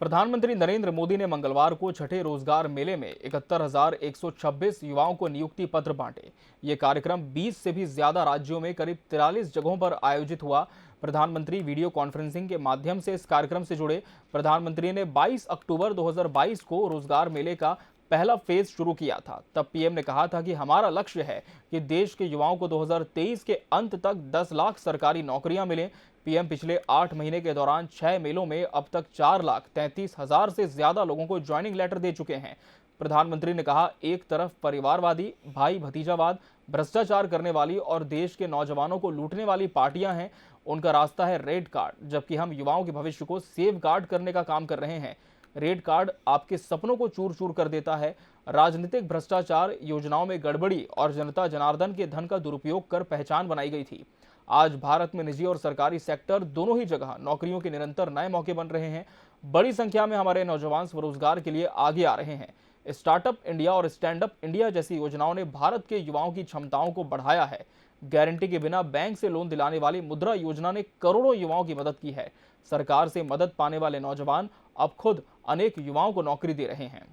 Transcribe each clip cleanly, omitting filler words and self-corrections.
प्रधानमंत्री नरेंद्र मोदी ने मंगलवार को छठे रोजगार मेले में 71,126 युवाओं को नियुक्ति पत्र बांटे। ये कार्यक्रम 20 से भी ज्यादा राज्यों में करीब 43 जगहों पर आयोजित हुआ। प्रधानमंत्री वीडियो कॉन्फ्रेंसिंग के माध्यम से इस कार्यक्रम से जुड़े। प्रधानमंत्री ने 22 अक्टूबर 2022 को रोजगार मेले का पहला फेज शुरू किया था। तब पीएम ने कहा था कि हमारा लक्ष्य है कि देश के युवाओं को 2023 के अंत तक 10 लाख सरकारी नौकरियां मिलें। पीएम पिछले 8 महीने के दौरान 6 मेलों में अब तक 4,33,000 से ज्यादा लोगों को ज्वाइनिंग लेटर दे चुके हैं। प्रधानमंत्री ने कहा, एक तरफ परिवारवादी, भाई भतीजावाद, भ्रष्टाचार करने वाली और देश के नौजवानों को लूटने वाली पार्टियां हैं, उनका रास्ता है रेड कार्ड, जबकि हम युवाओं के भविष्य को सेव गार्ड करने का काम कर रहे हैं। रेड कार्ड आपके सपनों को चूर चूर कर देता है। राजनीतिक भ्रष्टाचार, योजनाओं में गड़बड़ी और जनता जनार्दन के धन का दुरुपयोग कर पहचान बनाई गई थी। आज भारत में निजी और सरकारी सेक्टर दोनों ही जगह नौकरियों के निरंतर नए मौके बन रहे हैं। बड़ी संख्या में हमारे नौजवान स्वरोजगार के लिए आगे आ रहे हैं। स्टार्टअप इंडिया और स्टैंड अप इंडिया जैसी योजनाओं ने भारत के युवाओं की क्षमताओं को बढ़ाया है। गारंटी के बिना बैंक से लोन दिलाने वाली मुद्रा योजना ने करोड़ों युवाओं की मदद की है। सरकार से मदद पाने वाले नौजवान अब खुद अनेक युवाओं को नौकरी दे रहे हैं।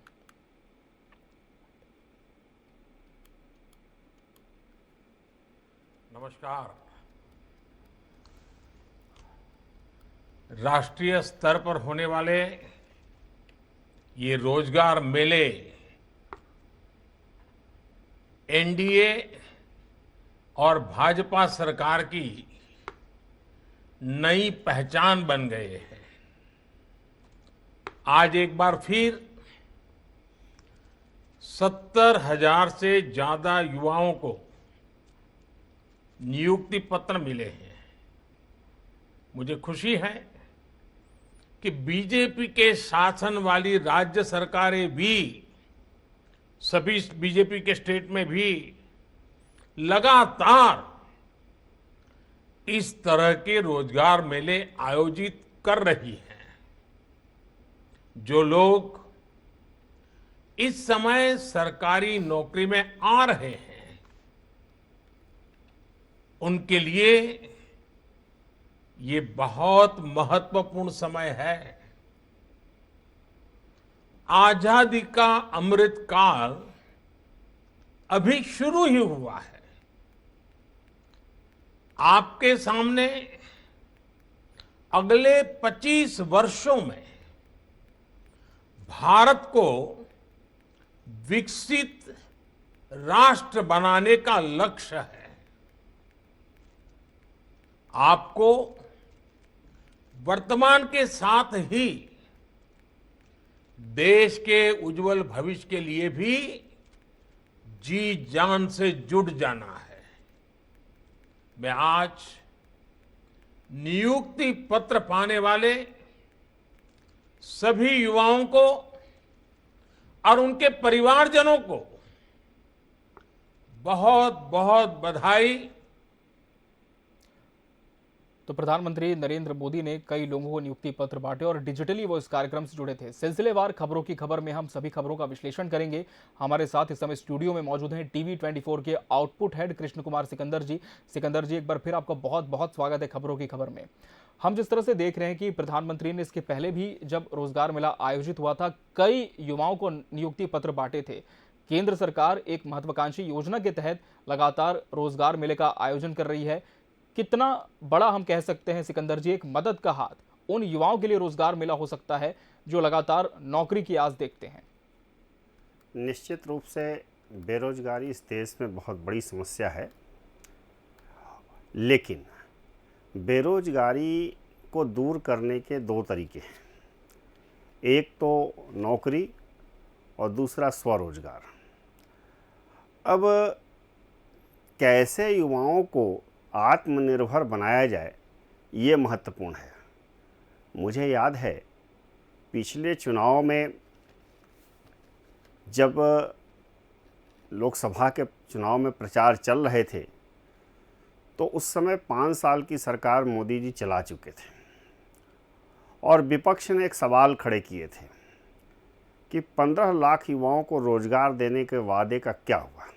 नमस्कार। राष्ट्रीय स्तर पर होने वाले ये रोजगार मेले एनडीए और भाजपा सरकार की नई पहचान बन गए हैं। आज एक बार फिर 70,000 से ज्यादा युवाओं को नियुक्ति पत्र मिले हैं। मुझे खुशी है कि बीजेपी के शासन वाली राज्य सरकारें भी, सभी बीजेपी के स्टेट में भी लगातार इस तरह के रोजगार मेले आयोजित कर रही हैं। जो लोग इस समय सरकारी नौकरी में आ रहे हैं, उनके लिए ये बहुत महत्वपूर्ण समय है। आजादी का अमृत काल अभी शुरू ही हुआ है। आपके सामने अगले 25 वर्षों में भारत को विकसित राष्ट्र बनाने का लक्ष्य है। आपको वर्तमान के साथ ही देश के उज्जवल भविष्य के लिए भी जी जान से जुट जाना है। मैं आज नियुक्ति पत्र पाने वाले सभी युवाओं को और उनके परिवारजनों को बहुत बहुत बधाई। तो प्रधानमंत्री नरेंद्र मोदी ने कई लोगों को नियुक्ति पत्र बांटे और डिजिटली वो इस कार्यक्रम से जुड़े थे। सिलसिलेवार खबरों की खबर में हम सभी खबरों का विश्लेषण करेंगे। हमारे साथ इस समय स्टूडियो में मौजूद हैं टीवी 24 के आउटपुट हेड कृष्ण कुमार सिकंदर जी। सिकंदर जी, एक बार फिर आपका बहुत बहुत स्वागत है खबरों की खबर में। हम जिस तरह से देख रहे हैं कि प्रधानमंत्री ने इसके पहले भी जब रोजगार मेला आयोजित हुआ था, कई युवाओं को नियुक्ति पत्र बांटे थे। केंद्र सरकार एक महत्वाकांक्षी योजना के तहत लगातार रोजगार मेले का आयोजन कर रही है। कितना बड़ा हम कह सकते हैं सिकंदर जी, एक मदद का हाथ उन युवाओं के लिए रोजगार मेला हो सकता है जो लगातार नौकरी की आस देखते हैं? निश्चित रूप से बेरोजगारी इस देश में बहुत बड़ी समस्या है, लेकिन बेरोजगारी को दूर करने के दो तरीके हैं। एक तो नौकरी और दूसरा स्वरोजगार। अब कैसे युवाओं को आत्मनिर्भर बनाया जाए, ये महत्वपूर्ण है। मुझे याद है पिछले चुनाव में जब लोकसभा के चुनाव में प्रचार चल रहे थे, तो उस समय 5 साल की सरकार मोदी जी चला चुके थे और विपक्ष ने एक सवाल खड़े किए थे कि 15 लाख युवाओं को रोजगार देने के वादे का क्या हुआ,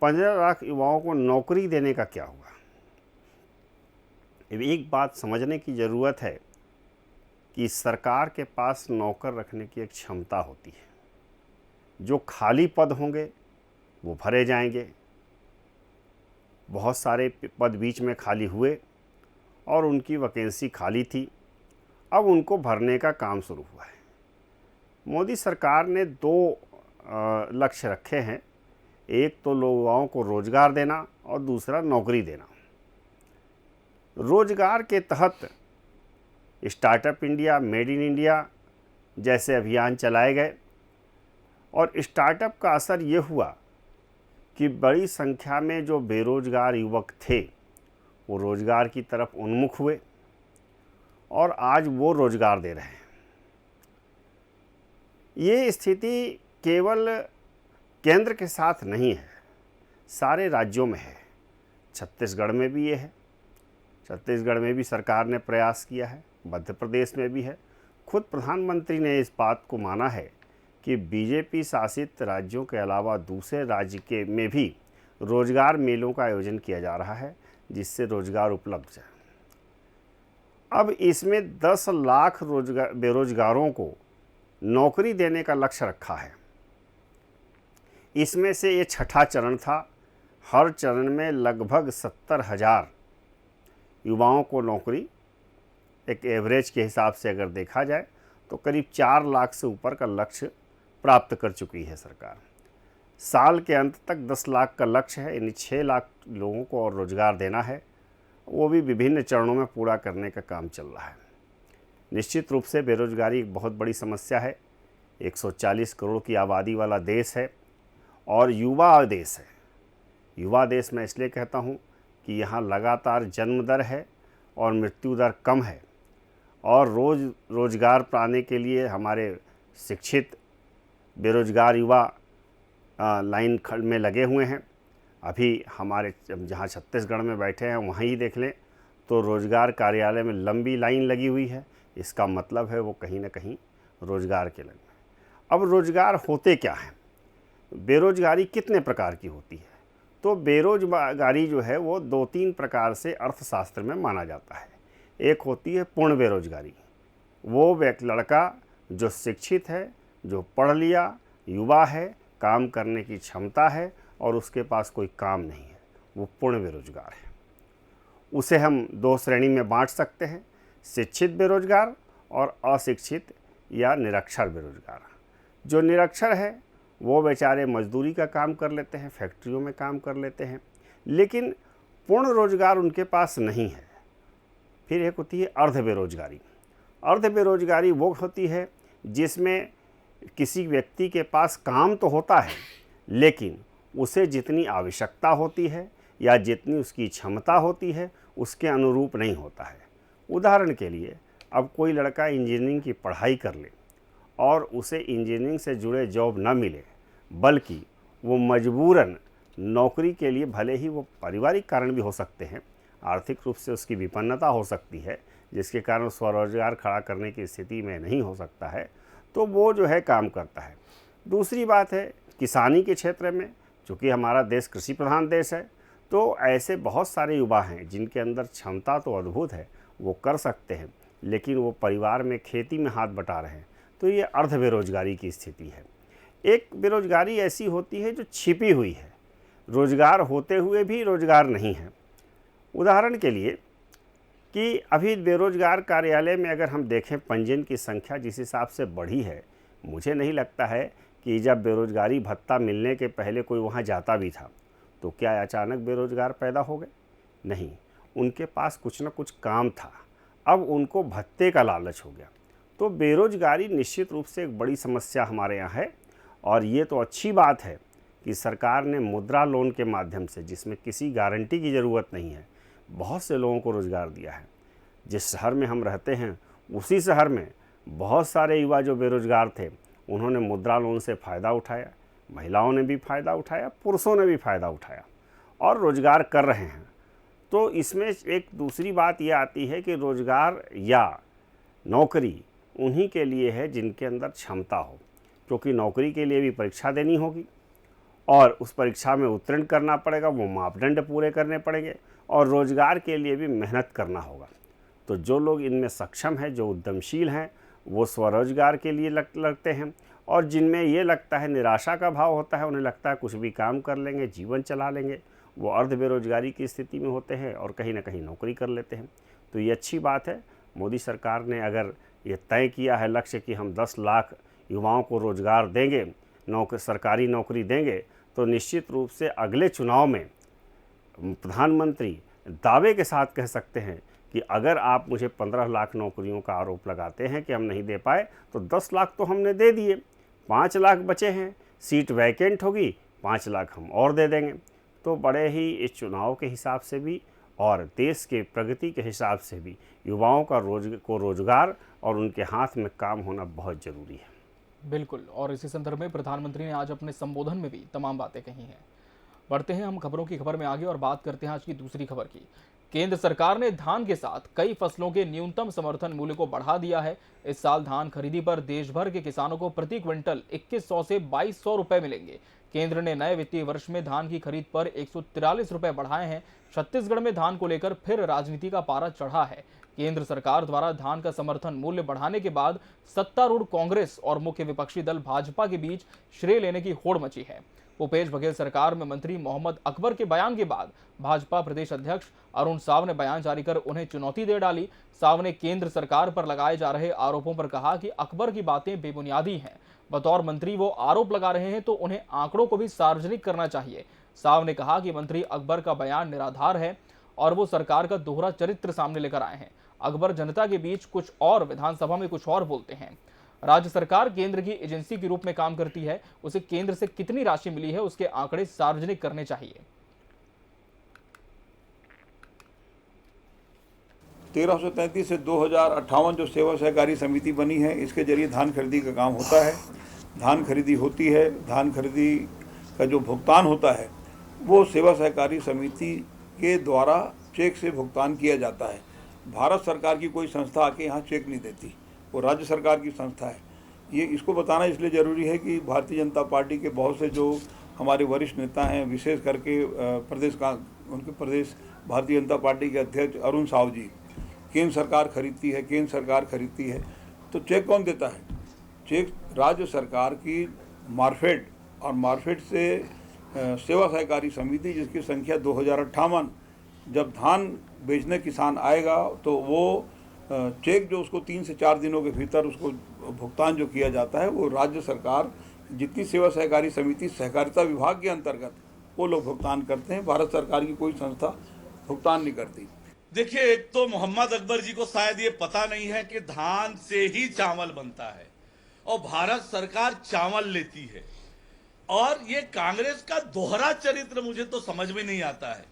15 लाख युवाओं को नौकरी देने का क्या हुआ। एक बात समझने की ज़रूरत है कि सरकार के पास नौकर रखने की एक क्षमता होती है। जो खाली पद होंगे वो भरे जाएंगे। बहुत सारे पद बीच में खाली हुए और उनकी वैकेंसी खाली थी, अब उनको भरने का काम शुरू हुआ है। मोदी सरकार ने दो लक्ष्य रखे हैं, एक तो युवाओं को रोजगार देना और दूसरा नौकरी देना। रोजगार के तहत startup India, made in India जैसे अभियान चलाए गए और स्टार्टअप का असर ये हुआ कि बड़ी संख्या में जो बेरोजगार युवक थे वो रोजगार की तरफ उन्मुख हुए और आज वो रोजगार दे रहे हैं। ये स्थिति केवल केंद्र के साथ नहीं है, सारे राज्यों में है। छत्तीसगढ़ में भी ये है, छत्तीसगढ़ में भी सरकार ने प्रयास किया है, मध्य प्रदेश में भी है। खुद प्रधानमंत्री ने इस बात को माना है कि बीजेपी शासित राज्यों के अलावा दूसरे राज्य में भी रोजगार मेलों का आयोजन किया जा रहा है, जिससे रोजगार उपलब्ध है। अब इसमें 10 लाख बेरोजगारों को नौकरी देने का लक्ष्य रखा है। इसमें से ये छठा चरण था। हर चरण में लगभग 70,000 युवाओं को नौकरी, एक एवरेज के हिसाब से अगर देखा जाए तो करीब 4 लाख से ऊपर का लक्ष्य प्राप्त कर चुकी है सरकार। साल के अंत तक 10 लाख का लक्ष्य है, यानी 6 लाख लोगों को और रोजगार देना है। वो भी विभिन्न चरणों में पूरा करने का काम चल रहा है। निश्चित रूप से बेरोजगारी एक बहुत बड़ी समस्या है। 140 करोड़ की आबादी वाला देश है और युवा देश है। युवा देश मैं इसलिए कहता हूँ कि यहाँ लगातार जन्म दर है और मृत्यु दर कम है और रोजगार पाने के लिए हमारे शिक्षित बेरोजगार युवा लाइन में लगे हुए हैं। अभी हमारे जहाँ छत्तीसगढ़ में बैठे हैं वहीं ही देख लें तो रोजगार कार्यालय में लंबी लाइन लगी हुई है। इसका मतलब है वो कहीं ना कहीं रोजगार के लगे। अब रोजगार होते क्या हैं, बेरोजगारी कितने प्रकार की होती है? तो बेरोजगारी जो है वो 2-3 प्रकार से अर्थशास्त्र में माना जाता है। एक होती है पूर्ण बेरोजगारी, वो लड़का जो शिक्षित है, जो पढ़ लिया, युवा है, काम करने की क्षमता है और उसके पास कोई काम नहीं है, वो पूर्ण बेरोजगार है। उसे हम 2 श्रेणी में बांट सकते हैं, शिक्षित बेरोजगार और अशिक्षित या निरक्षर बेरोजगार। जो निरक्षर है वो बेचारे मजदूरी का काम कर लेते हैं, फैक्ट्रियों में काम कर लेते हैं, लेकिन पूर्ण रोजगार उनके पास नहीं है। फिर एक होती है अर्ध बेरोजगारी। अर्ध बेरोजगारी वो होती है जिसमें किसी व्यक्ति के पास काम तो होता है लेकिन उसे जितनी आवश्यकता होती है या जितनी उसकी क्षमता होती है उसके अनुरूप नहीं होता है। उदाहरण के लिए अब कोई लड़का इंजीनियरिंग की पढ़ाई कर ले और उसे इंजीनियरिंग से जुड़े जॉब न मिले, बल्कि वो मजबूरन नौकरी के लिए, भले ही वो पारिवारिक कारण भी हो सकते हैं, आर्थिक रूप से उसकी विपन्नता हो सकती है जिसके कारण स्वरोजगार खड़ा करने की स्थिति में नहीं हो सकता है, तो वो जो है काम करता है। दूसरी बात है किसानी के क्षेत्र में, चूँकि हमारा देश कृषि प्रधान देश है, तो ऐसे बहुत सारे युवा हैं जिनके अंदर क्षमता तो अद्भुत है, वो कर सकते हैं, लेकिन वो परिवार में खेती में हाथ बटा रहे हैं, तो ये अर्ध बेरोजगारी की स्थिति है। एक बेरोजगारी ऐसी होती है जो छिपी हुई है, रोजगार होते हुए भी रोजगार नहीं है। उदाहरण के लिए कि अभी बेरोजगार कार्यालय में अगर हम देखें पंजीयन की संख्या जिस हिसाब से बढ़ी है, मुझे नहीं लगता है कि जब बेरोजगारी भत्ता मिलने के पहले कोई वहाँ जाता भी था तो क्या अचानक बेरोजगार पैदा हो गए? नहीं, उनके पास कुछ न कुछ काम था, अब उनको भत्ते का लालच हो गया। तो बेरोजगारी निश्चित रूप से एक बड़ी समस्या हमारे यहाँ है और ये तो अच्छी बात है कि सरकार ने मुद्रा लोन के माध्यम से, जिसमें किसी गारंटी की ज़रूरत नहीं है, बहुत से लोगों को रोज़गार दिया है। जिस शहर में हम रहते हैं उसी शहर में बहुत सारे युवा जो बेरोजगार थे उन्होंने मुद्रा लोन से फ़ायदा उठाया, महिलाओं ने भी फ़ायदा उठाया, पुरुषों ने भी फ़ायदा उठाया और रोज़गार कर रहे हैं। तो इसमें एक दूसरी बात ये आती है कि रोज़गार या नौकरी उन्हीं के लिए है जिनके अंदर क्षमता हो, क्योंकि नौकरी के लिए भी परीक्षा देनी होगी और उस परीक्षा में उत्तीर्ण करना पड़ेगा, वो मापदंड पूरे करने पड़ेंगे और रोज़गार के लिए भी मेहनत करना होगा। तो जो लोग इनमें सक्षम हैं, जो उद्यमशील हैं, वो स्वरोजगार के लिए लगते हैं, और जिनमें ये लगता है, निराशा का भाव होता है, उन्हें लगता है कुछ भी काम कर लेंगे, जीवन चला लेंगे, वो अर्ध बेरोजगारी की स्थिति में होते हैं और कहीं ना कहीं नौकरी कर लेते हैं। तो ये अच्छी बात है। मोदी सरकार ने अगर ये तय किया है लक्ष्य कि हम 10 लाख युवाओं को रोजगार देंगे, सरकारी नौकरी देंगे, तो निश्चित रूप से अगले चुनाव में प्रधानमंत्री दावे के साथ कह सकते हैं कि अगर आप मुझे 15 लाख नौकरियों का आरोप लगाते हैं कि हम नहीं दे पाए, तो 10 लाख तो हमने दे दिए, 5 लाख बचे हैं, सीट वैकेंट होगी, 5 लाख हम और दे देंगे। तो बड़े ही इस चुनाव के हिसाब से भी और देश के प्रगति के हिसाब से भी युवाओं का रोजगार और उनके हाथ में काम होना बहुत ज़रूरी है। बिल्कुल, और इसी संदर्भ में प्रधानमंत्री ने आज अपने संबोधन में भी तमाम बातें कही हैं। बढ़ते हैं हम खबरों की खबर में आगे और बात करते हैं आज की दूसरी खबर की। केंद्र सरकार ने धान के साथ कई फसलों के न्यूनतम समर्थन मूल्य को बढ़ा दिया है। इस साल धान खरीदी पर देश भर के किसानों को प्रति क्विंटल 2100 से 2200 रुपए मिलेंगे। केंद्र ने नए वित्तीय वर्ष में धान की खरीद पर 143 रुपए बढ़ाए हैं। छत्तीसगढ़ में धान को लेकर फिर राजनीति का पारा चढ़ा है। केंद्र सरकार द्वारा धान का समर्थन मूल्य बढ़ाने के बाद सत्तारूढ़ कांग्रेस और मुख्य विपक्षी दल भाजपा के बीच श्रेय लेने की होड़ मची है। भूपेश बघेल सरकार में मंत्री मोहम्मद अकबर के बयान के बाद भाजपा प्रदेश अध्यक्ष अरुण साव ने बयान जारी कर उन्हें चुनौती दे डाली। साव ने केंद्र सरकार पर लगाए जा रहे आरोपों पर कहा कि अकबर की बातें बेबुनियादी हैं। बतौर मंत्री वो आरोप लगा रहे हैं तो उन्हें आंकड़ों को भी सार्वजनिक करना चाहिए। साव ने कहा कि मंत्री अकबर का बयान निराधार है और वो सरकार का दोहरा चरित्र सामने लेकर आए हैं। अकबर जनता के बीच कुछ और, विधानसभा में कुछ और बोलते हैं। राज्य सरकार केंद्र की एजेंसी के रूप में काम करती है, उसे केंद्र से कितनी राशि मिली है उसके आंकड़े सार्वजनिक करने चाहिए। 1333 से 2058 जो सेवा सहकारी समिति बनी है, इसके जरिए धान खरीदी का काम होता है। धान खरीदी होती है, धान खरीदी का जो भुगतान होता है वो सेवा सहकारी समिति के द्वारा चेक से भुगतान किया जाता है। भारत सरकार की कोई संस्था आके यहाँ चेक नहीं देती, वो राज्य सरकार की संस्था है। ये इसको बताना इसलिए ज़रूरी है कि भारतीय जनता पार्टी के बहुत से जो हमारे वरिष्ठ नेता हैं, विशेष करके उनके प्रदेश भारतीय जनता पार्टी के अध्यक्ष अरुण साव जी, केंद्र सरकार खरीदती है, तो चेक कौन देता है? चेक राज्य सरकार की मार्फेड, और मार्फेड से सेवा सहकारी समिति जिसकी संख्या 2058, जब धान बेचने किसान आएगा तो वो चेक जो उसको 3 से 4 दिनों के भीतर उसको भुगतान जो किया जाता है, वो राज्य सरकार जितनी सेवा सहकारी समिति सहकारिता विभाग के अंतर्गत वो लोग भुगतान करते हैं। भारत सरकार की कोई संस्था भुगतान नहीं करती। देखिए, एक तो मोहम्मद अकबर जी को शायद ये पता नहीं है कि धान से ही चावल बनता है और भारत सरकार चावल लेती है, और ये कांग्रेस का दोहरा चरित्र मुझे तो समझ में नहीं आता है।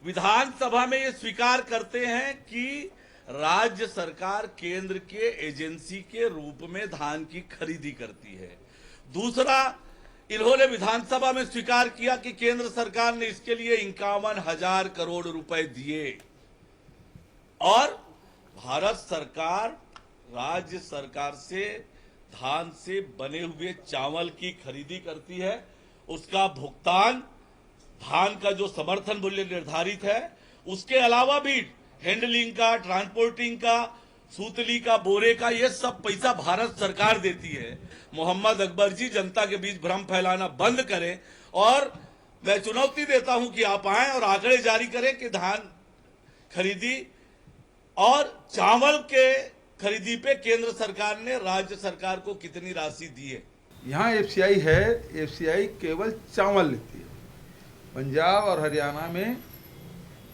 विधानसभा में ये स्वीकार करते हैं कि राज्य सरकार केंद्र के एजेंसी के रूप में धान की खरीदी करती है। दूसरा, इन्होंने विधानसभा में स्वीकार किया कि केंद्र सरकार ने इसके लिए 51,000 करोड़ रुपए दिए, और भारत सरकार राज्य सरकार से धान से बने हुए चावल की खरीदी करती है। उसका भुगतान, धान का जो समर्थन मूल्य निर्धारित है, उसके अलावा भी हैंडलिंग का, ट्रांसपोर्टिंग का, सूतली का, बोरे का, ये सब पैसा भारत सरकार देती है। मोहम्मद अकबर जी जनता के बीच भ्रम फैलाना बंद करें, और मैं चुनौती देता हूं कि आप आएं और आंकड़े जारी करें कि धान खरीदी और चावल के खरीदी पे केंद्र सरकार ने राज्य सरकार को कितनी राशि दी है। यहाँ एफसीआई है, एफसीआई केवल चावल लेती है। पंजाब और हरियाणा में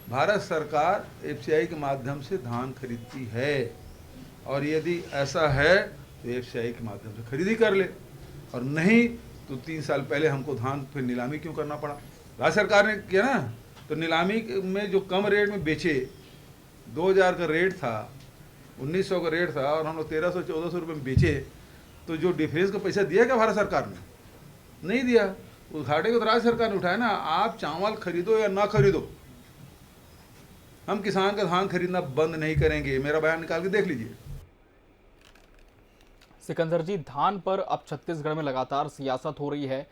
भारत सरकार एफसीआई के माध्यम से धान खरीदती है, और यदि ऐसा है तो एफसीआई के माध्यम से खरीदी कर ले, और नहीं तो 3 साल पहले हमको धान फिर नीलामी क्यों करना पड़ा? राज्य सरकार ने किया ना, तो नीलामी में जो कम रेट में बेचे, 2000 का रेट था, 1900 का रेट था, और हम लोग 1300-1400 रुपये में बेचे, तो जो डिफरेंस का पैसा दिया क्या भारत सरकार ने? नहीं दिया। उस घाटे को तो राज्य सरकार ने उठाया ना। आप चावल खरीदो या ना खरीदो, हम किसान का धान खरीदना बंद नहीं करेंगे। मेरा बयान निकाल के देख लीजिए। सिकंदर जी, धान पर अब छत्तीसगढ़ में लगातार सियासत हो रही है।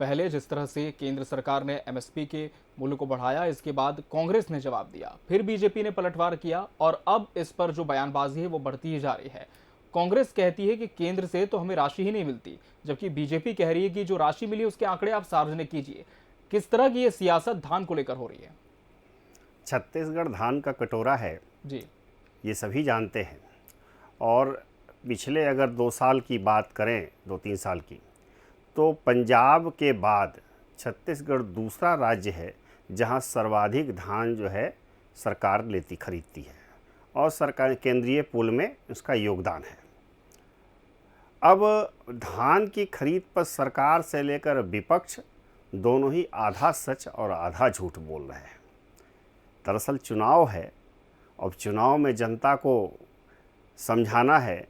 पहले जिस तरह से केंद्र सरकार ने एमएसपी के मूल्य को बढ़ाया, इसके बाद कांग्रेस ने जवाब दिया, फिर बीजेपी ने पलटवार किया और अब इस पर जो बयानबाजी है वो बढ़ती ही जा रही है। कांग्रेस कहती है कि केंद्र से तो हमें राशि ही नहीं मिलती, जबकि बीजेपी कह रही है कि जो राशि मिली उसके आंकड़े आप सार्वजनिक कीजिए। किस तरह की ये सियासत धान को लेकर हो रही है? छत्तीसगढ़ धान का कटोरा है जी, ये सभी जानते हैं। और पिछले अगर 2 साल की बात करें, 2-3 साल की, तो पंजाब के बाद छत्तीसगढ़ दूसरा राज्य है जहां सर्वाधिक धान जो है सरकार खरीदती है और सरकार केंद्रीय पूल में उसका योगदान है। अब धान की खरीद पर सरकार से लेकर विपक्ष दोनों ही आधा सच और आधा झूठ बोल रहे हैं। दरअसल चुनाव है और चुनाव में जनता को समझाना है,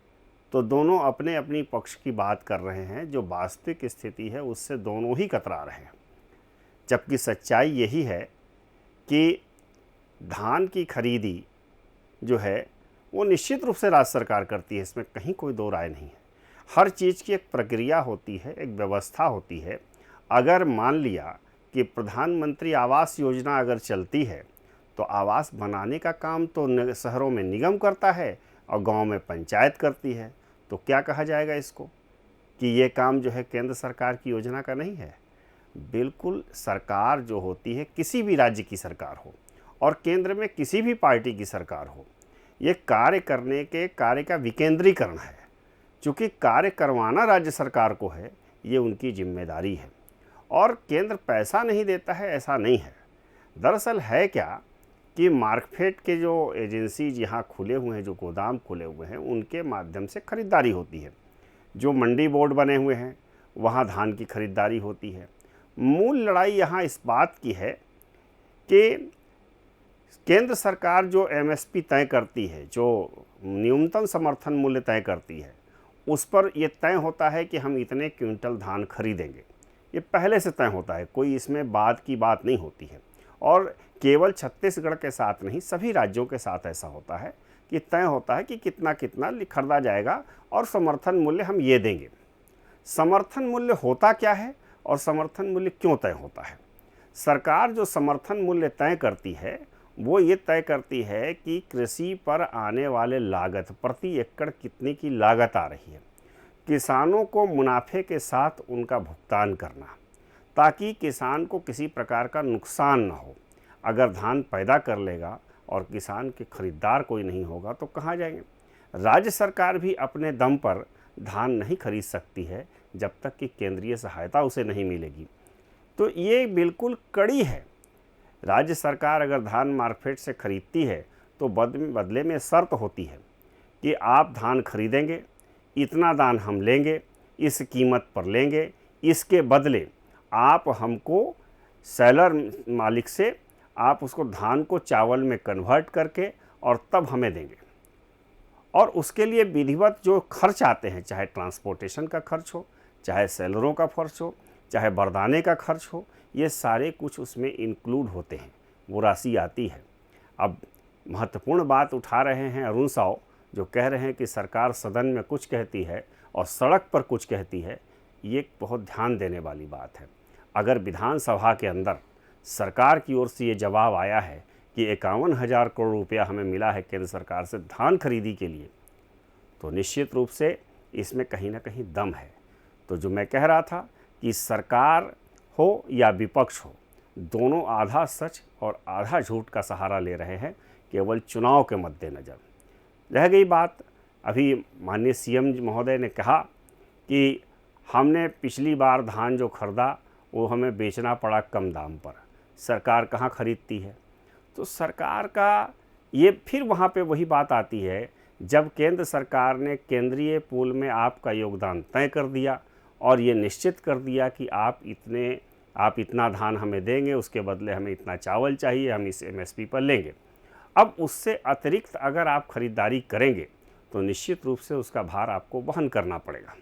तो दोनों अपने अपनी पक्ष की बात कर रहे हैं। जो वास्तविक स्थिति है उससे दोनों ही कतरा रहे हैं, जबकि सच्चाई यही है कि धान की खरीदी जो है वो निश्चित रूप से राज्य सरकार करती है, इसमें कहीं कोई दो राय नहीं है। हर चीज़ की एक प्रक्रिया होती है, एक व्यवस्था होती है। अगर मान लिया कि प्रधानमंत्री आवास योजना अगर चलती है तो आवास बनाने का काम तो शहरों में निगम करता है और गांव में पंचायत करती है, तो क्या कहा जाएगा इसको कि ये काम जो है केंद्र सरकार की योजना का नहीं है? बिल्कुल, सरकार जो होती है, किसी भी राज्य की सरकार हो और केंद्र में किसी भी पार्टी की सरकार हो, ये कार्य करने के कार्य का विकेंद्रीकरण है। चूँकि कार्य करवाना राज्य सरकार को है, ये उनकी जिम्मेदारी है। और केंद्र पैसा नहीं देता है ऐसा नहीं है। दरअसल है क्या कि मार्कफेड के जो एजेंसी जहाँ खुले हुए हैं, जो गोदाम खुले हुए हैं, उनके माध्यम से खरीदारी होती है। जो मंडी बोर्ड बने हुए हैं वहाँ धान की खरीदारी होती है। मूल लड़ाई यहाँ इस बात की है कि केंद्र सरकार जो एमएसपी तय करती है, जो न्यूनतम समर्थन मूल्य तय करती है, उस पर यह तय होता है कि हम इतने क्विंटल धान खरीदेंगे। ये पहले से तय होता है, कोई इसमें बाद की बात नहीं होती है। और केवल छत्तीसगढ़ के साथ नहीं, सभी राज्यों के साथ ऐसा होता है कि तय होता है कि कितना कितना खरीदा जाएगा और समर्थन मूल्य हम ये देंगे। समर्थन मूल्य होता क्या है और समर्थन मूल्य क्यों तय होता है? सरकार जो समर्थन मूल्य तय करती है वो ये तय करती है कि कृषि पर आने वाले लागत, प्रति एकड़ कितने की लागत आ रही है, किसानों को मुनाफे के साथ उनका भुगतान करना, ताकि किसान को किसी प्रकार का नुकसान ना हो। अगर धान पैदा कर लेगा और किसान के खरीदार कोई नहीं होगा तो कहाँ जाएंगे? राज्य सरकार भी अपने दम पर धान नहीं खरीद सकती है जब तक कि केंद्रीय सहायता उसे नहीं मिलेगी। तो ये बिल्कुल कड़ी है। राज्य सरकार अगर धान मार्केट से खरीदती है तो बदले में शर्त होती है कि आप धान खरीदेंगे, इतना दान हम लेंगे, इस कीमत पर लेंगे, इसके बदले आप हमको सेलर मालिक से आप उसको धान को चावल में कन्वर्ट करके और तब हमें देंगे। और उसके लिए विधिवत जो खर्च आते हैं, चाहे ट्रांसपोर्टेशन का खर्च हो, चाहे सेलरों का खर्च हो, चाहे बरदाने का खर्च हो, ये सारे कुछ उसमें इंक्लूड होते हैं, वो राशि आती है। अब महत्वपूर्ण बात उठा रहे हैं अरुण साव, जो कह रहे हैं कि सरकार सदन में कुछ कहती है और सड़क पर कुछ कहती है। ये बहुत ध्यान देने वाली बात है। अगर विधानसभा के अंदर सरकार की ओर से ये जवाब आया है कि 51,000 करोड़ रुपया हमें मिला है केंद्र सरकार से धान खरीदी के लिए, तो निश्चित रूप से इसमें कहीं ना कहीं दम है। तो जो मैं कह रहा था कि सरकार हो या विपक्ष हो, दोनों आधा सच और आधा झूठ का सहारा ले रहे हैं केवल चुनाव के मद्देनज़र। रह गई बात, अभी माननीय सीएम महोदय ने कहा कि हमने पिछली बार धान जो खरीदा वो हमें बेचना पड़ा कम दाम पर, सरकार कहाँ खरीदती है? तो सरकार का ये फिर वहाँ पे वही बात आती है, जब केंद्र सरकार ने केंद्रीय पूल में आपका योगदान तय कर दिया और ये निश्चित कर दिया कि आप इतना धान हमें देंगे, उसके बदले हमें इतना चावल चाहिए, हम इस एमएसपी पर लेंगे। अब उससे अतिरिक्त अगर आप खरीदारी करेंगे तो निश्चित रूप से उसका भार आपको वहन करना पड़ेगा।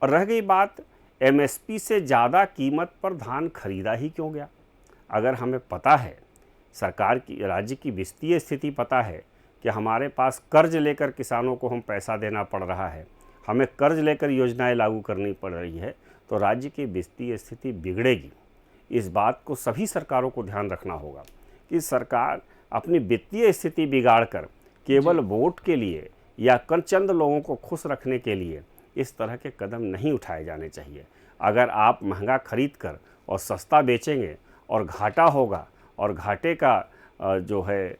और रह गई बात एमएसपी से ज़्यादा कीमत पर धान खरीदा ही क्यों गया? अगर हमें पता है, सरकार की, राज्य की वित्तीय स्थिति पता है कि हमारे पास कर्ज लेकर किसानों को हम पैसा देना पड़ रहा है, हमें कर्ज लेकर योजनाएं लागू करनी पड़ रही है, तो राज्य की वित्तीय स्थिति बिगड़ेगी। इस बात को सभी सरकारों को ध्यान रखना होगा कि सरकार अपनी वित्तीय स्थिति बिगाड़कर केवल वोट के लिए या चंद लोगों को खुश रखने के लिए इस तरह के कदम नहीं उठाए जाने चाहिए। अगर आप महंगा खरीद कर और सस्ता बेचेंगे और घाटा होगा, और घाटे का जो है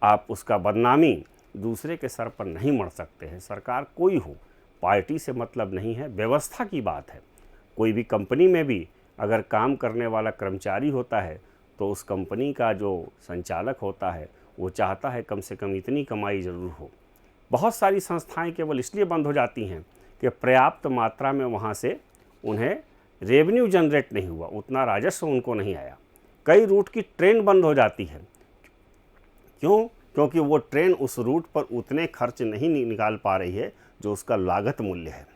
आप उसका बदनामी दूसरे के सर पर नहीं मढ़ सकते हैं। सरकार कोई हो, पार्टी से मतलब नहीं है, व्यवस्था की बात है। कोई भी कंपनी में भी अगर काम करने वाला कर्मचारी होता है तो उस कंपनी का जो संचालक होता है वो चाहता है कम से कम इतनी कमाई ज़रूर हो। बहुत सारी संस्थाएं केवल इसलिए बंद हो जाती हैं कि पर्याप्त मात्रा में वहाँ से उन्हें रेवेन्यू जनरेट नहीं हुआ, उतना राजस्व उनको नहीं आया। कई रूट की ट्रेन बंद हो जाती है। क्यों? क्योंकि वो ट्रेन उस रूट पर उतने खर्च नहीं निकाल पा रही है जो उसका लागत मूल्य है।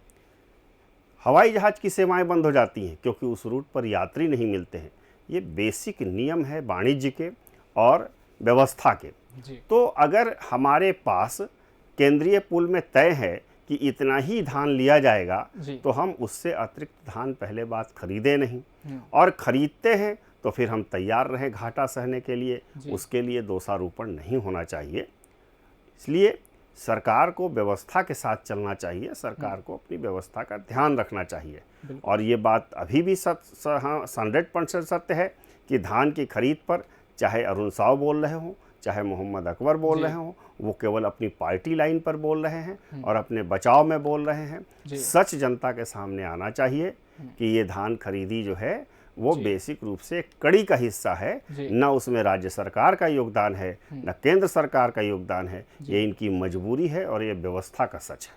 हवाई जहाज़ की सेवाएं बंद हो जाती हैं क्योंकि उस रूट पर यात्री नहीं मिलते हैं। ये बेसिक नियम है वाणिज्य के और व्यवस्था के। तो अगर हमारे पास केंद्रीय पूल में तय है कि इतना ही धान लिया जाएगा, तो हम उससे अतिरिक्त धान पहले बात खरीदे नहीं, और खरीदते हैं तो फिर हम तैयार रहें घाटा सहने के लिए। उसके लिए दोषारोपण नहीं होना चाहिए। इसलिए सरकार को व्यवस्था के साथ चलना चाहिए, सरकार को अपनी व्यवस्था का ध्यान रखना चाहिए। और ये बात अभी भी 100% सत्य है कि धान की खरीद पर चाहे अरुण साव बोल रहे हों, चाहे मोहम्मद अकबर बोल रहे हों, वो केवल अपनी पार्टी लाइन पर बोल रहे हैं और अपने बचाव में बोल रहे हैं। सच जनता के सामने आना चाहिए कि ये धान खरीदी जो है वो बेसिक रूप से कड़ी का हिस्सा है, न उसमें राज्य सरकार का योगदान है, न केंद्र सरकार का योगदान है। ये इनकी मजबूरी है और ये व्यवस्था का सच है।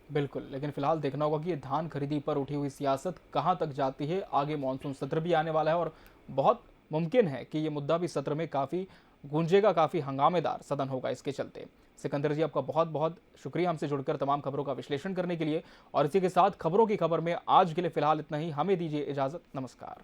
बिल्कुल, लेकिन फिलहाल देखना होगा कि ये धान खरीदी पर उठी हुई सियासत कहां तक जाती है। आगे मानसून सत्र भी आने वाला है और बहुत मुमकिन है कि ये मुद्दा भी सत्र में काफ़ी गूंजेगा, काफ़ी हंगामेदार सदन होगा इसके चलते। सिकंदर जी, आपका बहुत बहुत शुक्रिया हमसे जुड़कर तमाम खबरों का विश्लेषण करने के लिए। और इसी के साथ खबरों की खबर में आज के लिए फिलहाल इतना ही। हमें दीजिए इजाज़त। नमस्कार।